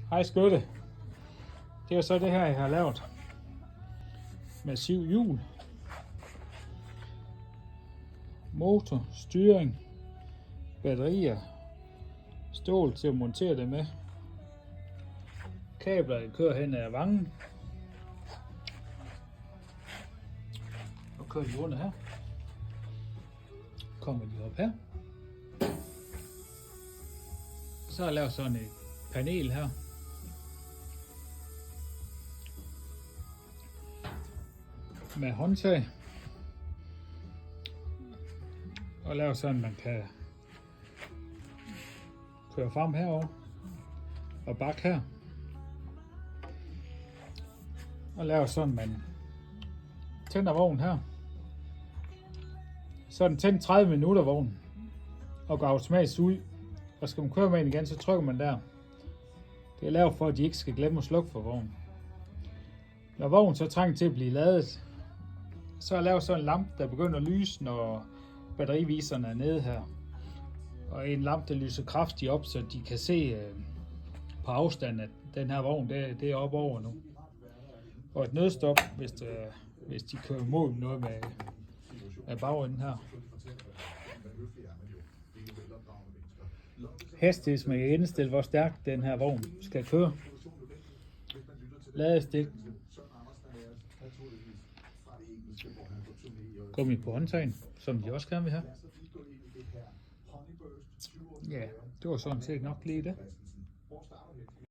Hej skytte. Det er så det her, jeg har lavet. Massiv hjul. Motor, styring, batterier, stål til at montere det med. Kabler, der kører hen ad vangen. Nu kører de under her. Kommer de op her. Så har jeg lavet sådan et panel her. Med håndtag. Og lave sådan, man kan køre frem herover og bakke her. Og lave sådan, man tænder vognen her. Så er den tændt 30 minutter vognen og går automatisk ud. Og skal man køre med den igen, så trykker man der. Det er lavet for, at de ikke skal glemme at slukke for vognen. Når vognen så trænger til at blive ladet, så er lavet sådan en lampe, der begynder at lyse, når batteriviserne er nede her. Og en lampe, der lyser kraftigt op, så de kan se på afstand, at den her vogn, det er oppe over nu. Og et nødstop, hvis de kører mod noget med bagenden her. Hastighedsmæssigt kan indstille, hvor stærkt den her vogn skal køre. Ladestik. Gummi på håndtagen, som de også gerne vil have. Ja, det var sådan set nok lige det.